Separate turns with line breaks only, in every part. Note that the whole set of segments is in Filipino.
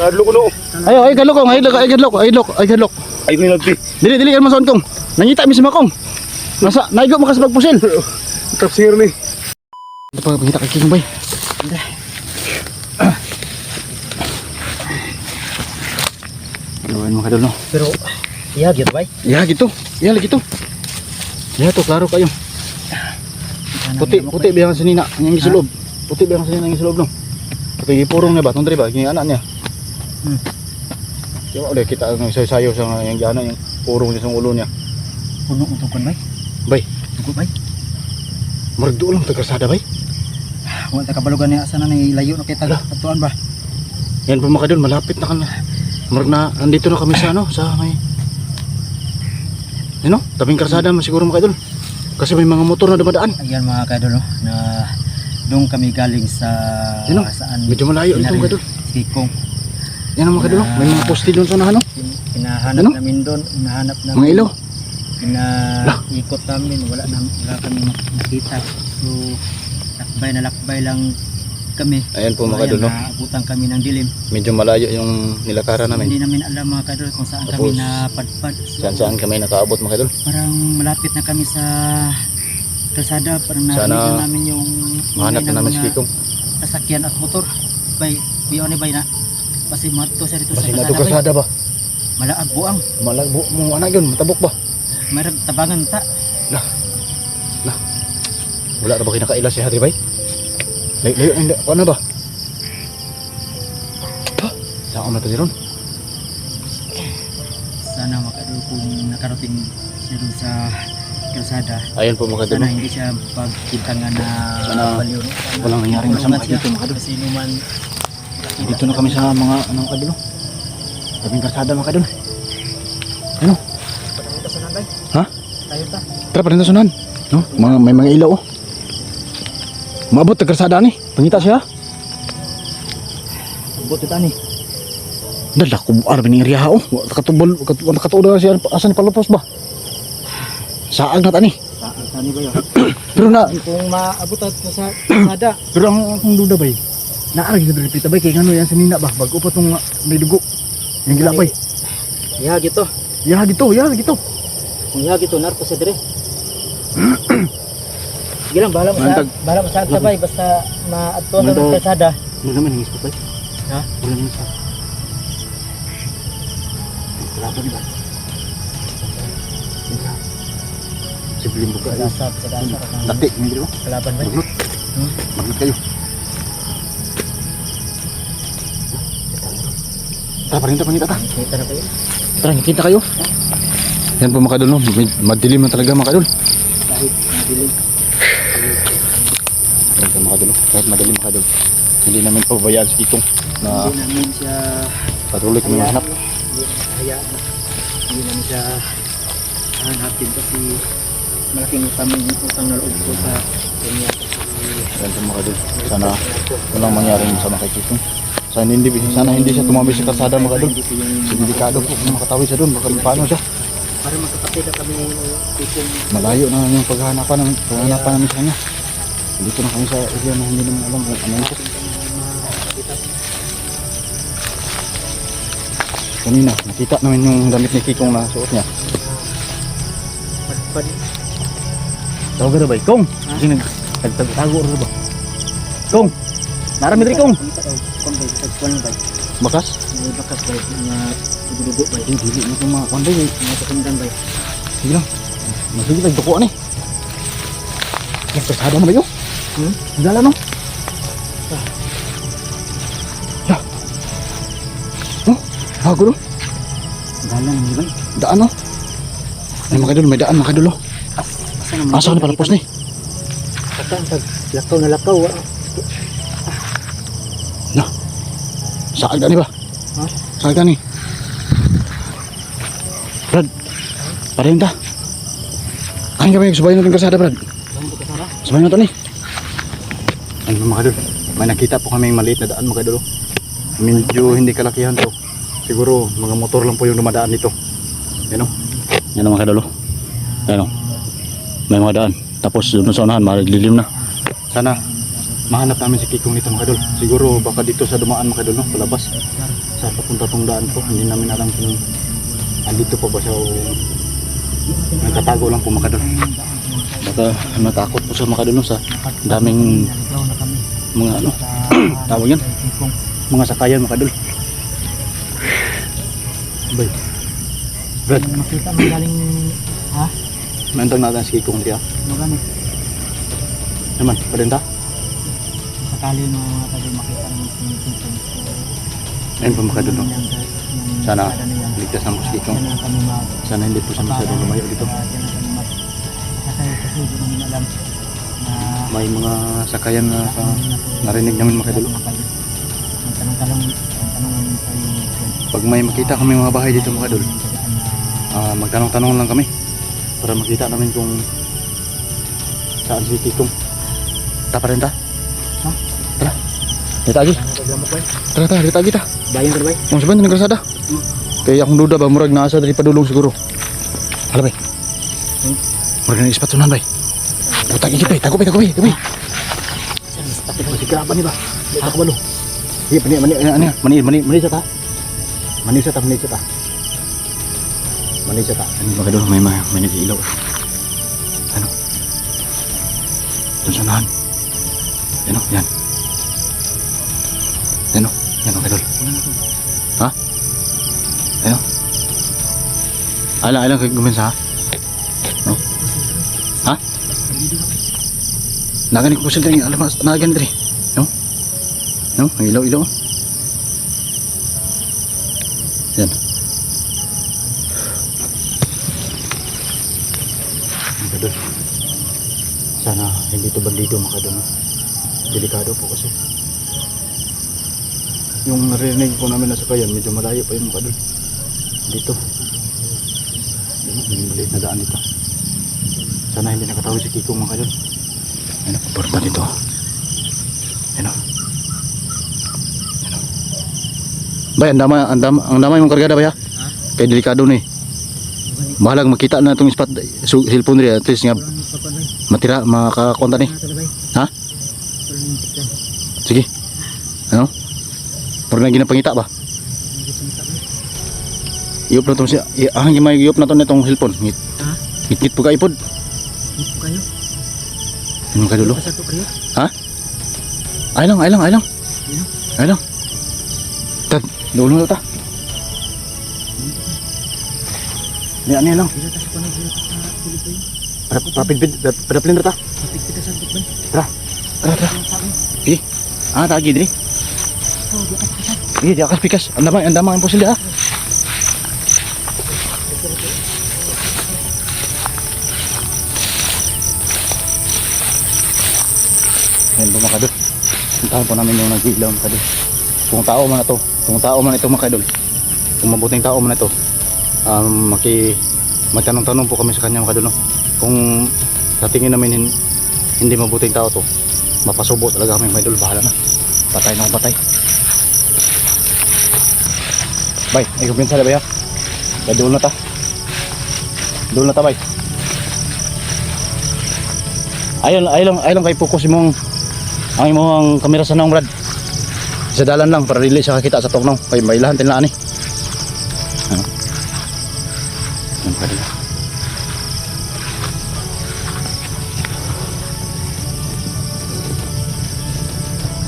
Kadlo ko no.
Ay gadlok kong, ay gadlok.
Ay may nagti.
Dili kan mason kong. Nangita mi sa makong. Nasa naigo mo kasi magpusil.
Tap sir ni.
Ito pa pangita kay King Bay. Ano mo kadol no?
Pero iya gitu bay.
Ya gitu. Ya lagi tuh. Ya tuh klaro kayo. Puti bilang senina yang isulob. Puti bilang senina yang isulob no. Puti purong na ba? Tong ba? Yung anak niya. Kaya udah kita sayo-sayo sa yang diana yung purong niya sa ulo niya.
Puno utukan bay.
Bay,
Tugo bay.
maragdo lang tagasada bay.
Wa ta kabalugan ni asa na ni layo na kita atuan ba.
Yan po mga kadol, malapit na kami. Marag na nandito na kami sa ano, sa may ano, tabing karsada mo siguro mga kadol. Kasi may mga motor na dumadaan.
Ayan mga kadol no, na doon kami galing sa
Sino?
saan
Medyo malayo ito mga kadol.
Kikong.
Yan ang mga kadol, may mga poste doon sa unahan no.
Hinahanap
Ano?
namin doon, hinahanap namin.
Mga ilaw.
Ikot namin, wala kami nakita. So lakbay lang kami.
Ayan po mga
So,
kadol no.
naabutan kami ng dilim.
Medyo malayo yung nilakaran namin.
Hindi namin alam mga kadol kung saan
Tapos,
kami napadpad. So,
Saan kami nakaabot mga kadol.
parang malapit na kami sa kalsada. Parang
Sana
narinig na namin yung
Mahanap
ingay
na
ng
namin si
mga
Kikong.
sasakyan at motor. Bay, kuya ni bay na. Kasi mato sa dito sa
Kasi na
kalsada bay.
karsada ba?
Malaag buang.
Malagbo mo anak yun, matabok ba?
Mayroon tabangan ta.
Wala na ba kinakaila si Hatri bay? Layo, hindi, ano ba? Ha? Saan ka matali ron?
Sana makadul kung nakarating siya dun sa kalsada.
Ayun po mga kadol.
Sana hindi siya pagkintangan na
Sana
baliw. No? Sana
walang nangyaring masama
tulungan siya.
dito, mga kadol.
Kasi naman
Dito na kami sa mga ano kadol. Tabing karsada mga kadol. Ano?
Tayo ta sa nanay.
Ha?
Tayo ta.
Tara pa rin sunan. No? May mga ilaw oh. Maabot na karsada ni. Pangita siya.
Buti ta ni.
Dala ko arbi ni area oh. Katubol katubol siya asan palupos ba? Saag na tani.
Saan ba yun?
Pero na
Kung maabot at sa kalsada.
pero ang akong duda bay. Naarag sa repita bay kay ngano yan sa nina ba bago pa tong may dugo. Yung gila bay.
Ya gitu.
Ya gitu.
Kung ya gitu narko sa dire. Sige lang, bahala mo sa agtabay basta maatuan na ng kalsada.
Ano naman ang ispat bay?
Ha?
Wala naman sa. Kalaban ba? Sibiling buka yun.
Sa dasar.
Dati, hindi ba?
Kalaban ba?
Magnut. Magnut kayo. Tara, parinta ta.
Kita na kayo.
Tara, nakita kayo. Yan po mga kadol, no? Madilim na talaga mga kadol.
Kahit madilim.
Yan po mga kadol, no? Kahit madilim mga kadol. Hindi namin pababayaan si Kikong na
Hindi namin siya
patuloy kami mahanap.
hayaan na. Hindi namin siya hanapin kasi malaking utang na loob ko sa kanya.
Yan po mga kadol. Sana walang mangyaring masama kay Kikong. Sana hindi siya tumambay sa kalsada mga kadol.
Hindi ko yung
Delikado po kung makatawid siya doon. Baka paano siya.
para magkapatid na kami kung
Malayo na yung paghahanapan namin sa kanya. Dito na kami sa area na hindi naman alam kung ano ito. Kanina, nakita namin yung damit ni Kikong na suot niya.
padpad.
Tawag ka na ba? Kong! Kasi nagtago rin ba? Kong! Narami rin Kong!
Kung ba, tagpuan ba?
Bakas?
May bakas ba? Mga dugo ba?
Dili na itong mga kanday eh.
Mga pakundan ba?
Sige lang. Masige tagtukuan eh. Mas kasada mo ba yun? Dala no? Ya. Oh, bago no?
Dalan ni ba?
Daan no? Ay mga kadol, may daan mga kadol oh. Asa ka na palapos ni?
Katang pag lakaw na lakaw.
No. Saag ni ba?
Ha?
Saag ni. Brad, parin ta. Kain kami, subayin natin kasada Brad. Subayin natin ni. Ay mga kadol, may nakita po kaming maliit na daan mga kadol. Medyo hindi kalakihan to. Siguro mga motor lang po yung dumadaan dito. Yan o. Yan o mga kadol. Yan o. May mga daan. Tapos doon sa unahan, malilim na. Sana mahanap namin si Kikong dito mga idol. Siguro baka dito sa dumaan mga idol, no? Palabas. Saan papunta tong daan to? Hindi namin alam kung andito pa ba siya o nagtatago lang po mga idol. Baka natakot po siya mga idol, no? Sa daming mga ano, tawag yan, mga sakayan mga idol. Bay, Brad,
Makita mo galing, ha?
nandang natin si Kikong diya.
Marami.
Naman, padenta?
Sakali mo tayo makita ng pinipin.
Ayun po mga idol, no? Sana ligtas na po si Kikong.
Sana kami
Sana hindi po siya masyadong lumayo dito.
Kasi hindi namin alam na
May mga sakayan na narinig namin mga idol.
ang tanong namin sa'yo,
Pag may makita kami mga bahay dito mga idol, magtanong-tanong lang kami para makita namin kung saan si Kikong. Tapa rin ta?
Ha?
Tara. Dito lagi. Tara, dito lagi ta.
bayan ka ba?
Ang sabihin ng grasada. Kaya akong duda ba, murag nasa dari padulong siguro. Hala bay. Murag na ispat sunan bay. Butang ikip bay, tago bay.
Pati ko si Graba ni ba? Dito ko balo.
Iya, mani sa ta. Mani sa ta. Ano ba kadol, may nag-iilaw. Ano? Doon sa nahan. Ano, yan. Ano ba kadol. Ha? Ano? Alang kay gumensa ha? No? Ha? Naganik po sila yung alamas, nagan diri. No? No? Ang ilaw. Yan. Mga kadol. Sana hindi ito bandido mga kadol. No? Delikado po kasi. Yung narinig po namin na sakayan, medyo malayo pa yung mga kadol. Dito. May maliit na daan dito. Sana hindi nakatawid si Kikong mga kadol. Ano, paborta dito. Ano. Bay, ang damay mong kargada ba ya? Kaya delikado ni. Bahalag makita na itong spot cellphone rin at least nga matira, makakonta ni. Ha? Sige. Ano? Parang na ginapangita ba? Iop na itong siya. Ang may iop na ito na itong cellphone. Ngit po ka ipod.
Dito kayo?
Ano ka dulo?
Pasado kayo?
Ha? Ay lang. Tad, dulo na ta. Ano lang.
Dito sa panay, dito sa Pilipin.
Padapilin na ta.
Kapit kita sa bukban.
Tara. Sige. Tagi diri.
Oh, di akas kita.
Iya, di akas pikas. Ang damang po sila ha. Ayan po mga kadol. Puntahan po namin yung nag-ilaw mga kadol. Kung tao man ito mga kadol. Kung mabuting tao man ito, magtanong-tanong po kami sa kanya mga kadol. No? Kung sa tingin namin hindi mabuting tao to, mapasubo talaga kami mga kadol. Bahala na. Patay na akong patay. Bay, ay kumpiyansa na ba ya? Doon na ta bay. Ayun kay focus mong ang imong kamera sa nang Brad. Sa dalan lang para dili siya kakita sa tugnaw. Kay mailahan tinlaan ni. Ano? Ang pwede.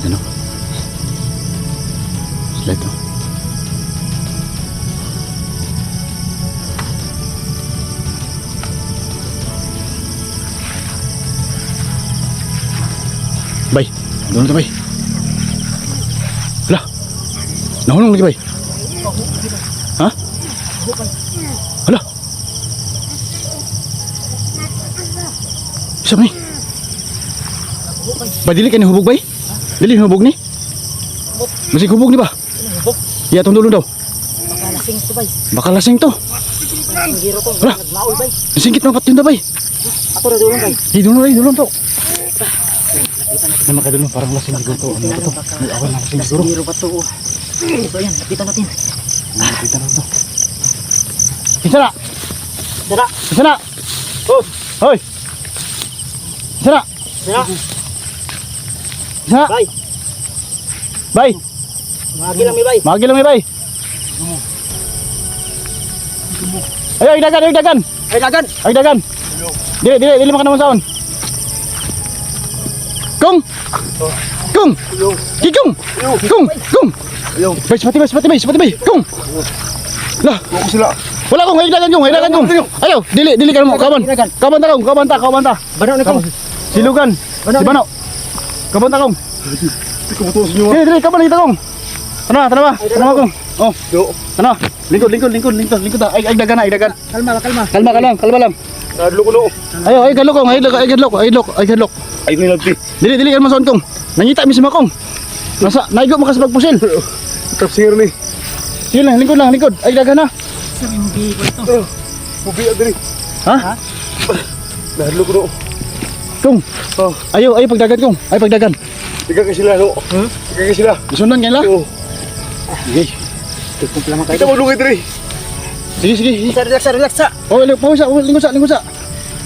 Ano? Sila ito. Bay, doon ito bay. Hala, nahulong lagi bay. Ha? Hala. Isa ba ni? Ba dili ka ni hubog bay? Dili hubog ni? Masih hubog ni ba? Iya, itong dulo daw.
Bakalasing ito bay.
Bakalasing to.
Ang hiro to.
Hala.
Nagmaol bay.
Singkit na patinda bay.
Ako na doon bay.
Dulong to. Ano makadulong, parang lasing siguro to. Ano to? May awan na lasing siguro.
Hiro ba ito? Ito yan, lapitan natin.
Nakita na to. Isa na!
Oh,
Hoy! Isa na!
dira.
Isa.
Bay.
Bay.
Magi lang mi bay.
Magi lang may bay. Ayo, dagan, ayo dagan.
Ay dagan.
Ay dagan. Dili makan naman saon. Kung. Kung. Kikung. Kung. Bay, sepati bay. Kung. Lah,
Ako sila.
wala kong, ay dagan kung. Ayo, dili ka mo, kaban. Kaban ta.
Banaw ni kong.
Silugan. Si Bano. Kaban ta kong.
Hindi ko buto sa inyo.
Dili, kaban kita kong. Tana ba? Tana kong. Oh,
Yo.
tana. Lingkod ta. Ay dagan. Kalma lang.
Nadlo ko no.
Ayo, ay gadlok.
Ay nilagti.
Dili ka mason kong. Nangita mismo kong. Naigo mo kasi pagpusil.
Tapsir ni.
Sige lang, lingkod. Ay dagan na.
Sa hindi ko ito.
Mubi adri.
Ha?
Nadlo ko no.
Kong.
Oh,
Ayo, pagdagan kong. Ay pagdagan.
tiga ka sila no. Tiga ka sila.
Gusundan kayo la?
Oh,
Sige.
Kumpleman
kita
kayo.
mo lugay diri.
Sige.
Relax.
Oh, lingkod sa.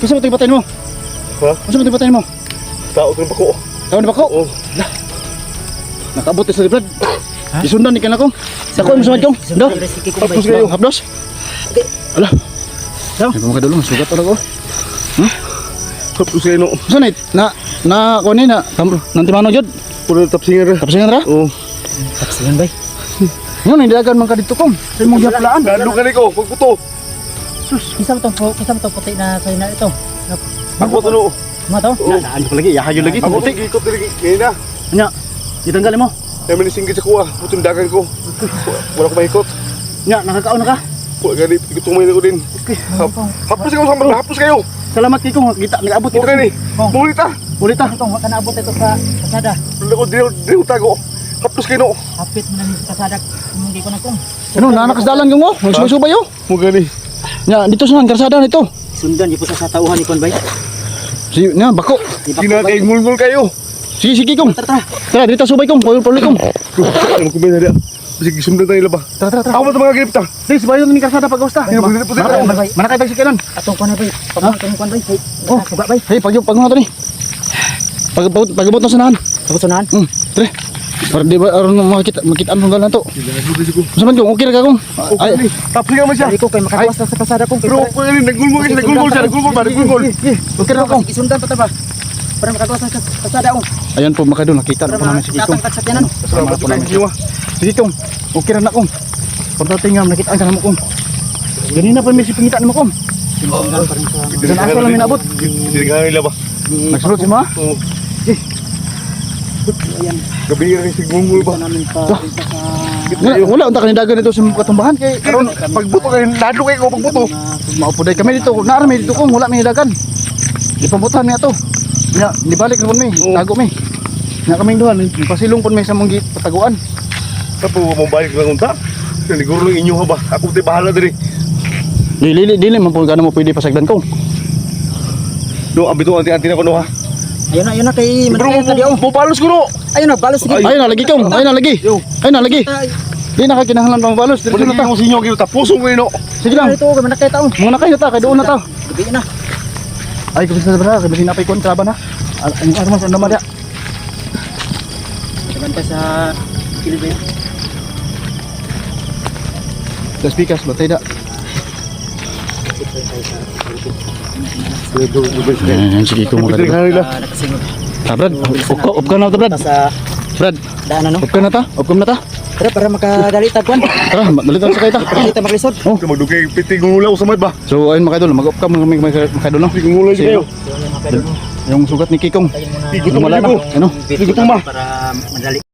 Kasi mo patayin mo.
Ha?
Kasi mo patayin mo.
Tao ko bako.
Taon na ba ko?
Oh,
Nakabot sa librad. Isundan ni kana kong. Dako mo sumad kong. Do.
Tapos kayo.
Hapdos. Ala. Daw. Ay pamakadulo, sugat ako.
Tapos kayo no.
Saan na kunin na nanti mano jud.
Puro tapsingan ra.
Tapos ra?
Oh,
Tapsigan bay.
Yun, hindi dagan man ka dito kong. Sa imong giaplaan.
nadlo ka ni ko. Pagbuto.
Sus, isa mo to puti na sa ina ito.
Ako to no.
Mo to?
Oh,
Ano pa lagi? Yahayo lagi.
ako
Puti.
ikot diri. Ngayon na.
Nya. Itanggalin mo.
Kaya manisinggit sa kuha. Putong dagan ko. Wala ko mahikot.
Nya, nakakaon na ka.
Wala ganit. Ikutumay na ko din. Hapos kayo sama. Hapos kayo.
Salamat kay kong kita nag-abot
Okay
kita.
ni. Mulit ah.
Ulit ta.
Ito, wag ka naabot ito sa kasada.
Wala ko diri tago. Hapos kayo no.
Hapit mo na sa kasada. Hindi ko na kung.
Ano, nanakasdalan kong mo. Magsubay yo.
Mo gani.
Nya, dito sa karsada nito.
Sundan, di po sa tauhan ni Kon bay.
Si na bako.
Gina kay ngulngul kayo.
Sige kong.
Tara.
Tara dito subay kong. Puli kong.
Ano ko ba na. Bisig sundan tayo ba.
Tara.
Ako ba mga grip ta?
Please, bayo ni karsada pag-usta.
Puti.
Manakay tag sikilan.
Atong kon bay. Pagkon kon bay.
Oh,
Suga bay.
hey, pag mo to ni. Pagabot na sanahan.
Kabusunan.
Tre. Para di ba aron makitaan mo galan to. Saman kong okay ra ka kong.
Ay, tapos ka man siya.
Hindi ko kay makagawas na sa kasada kong.
Pero ko yun, nagulgul siya, nagulgul ba? Nagulgul.
Okay ra kong.
Isundan pa ta ba? Para makagawas na sa kasada kong.
Ayan po makadol nakita na
Para
po namin si Kikong.
makatangkat sa tiyanan.
Salamat po kayo.
Sige kong. Okay ra na kong. Pagdating nakitaan ka na mo kong. Ganina pa may sipingita na mo kong. Saan asa lang minabot?
Hindi nga nila ba?
Nagsulot si ma?
Oo.
Ayan.
Gabi rin si gulgul ba?
Namin pa
Wala unta kanidagan dito sa katumbahan kay
Karon, pagbuto kayo, nadlo kayo ko pagbuto.
maupuday kami dito. Naarami dito kong wala may dagan. Ipambutan niya to. Nya, nibalik na pun may. Tago may. Nya kaming duhan, pasilong pun may sa mong pataguan.
Tapos mo balik lang unta. Siguro lang inyo ha ba? Ako tayo bahala diri.
Dili man po gano mo pwede pasagdan kong.
No, abito anti-anti na ko no ha.
ayun na kay
Bro, mo palos ko no.
ayun na balos sige.
Ayun na lagi kong. Ayun na lagi. Di na ka kinahanglan pang balos. Dito
Wala
na ta.
ko sa inyo kayo tapusong ko no.
Sige lang.
Ito kay manakay taon.
Mga nakay na ta, kay doon na ta.
Gabi na.
Ay, kabisa sa bala, kabisa na pa'y kontraba na. Ang armas, ang naman ya.
Sabanta sa kilid ba yan?
Las pikas, batay da. Sige ko mga
Diri
kadol.
nila.
Nakasingot.
Brad, up ka na ta, Brad.
Sa
Brad,
daanan no.
up ka na ta.
Tara para makadalita kwan.
Tara, malitan sa kaita.
Kita maglisod.
Oh.
Magdugay piti gululaw sa may ba?
So, ayun mga kadol, mag-up ka mga kadol, no?
Piti gululaw kayo.
Yung sugat ni Kikong.
Igutom
Wala na.
ko.
Ano?
Igutom ma.
Para madali.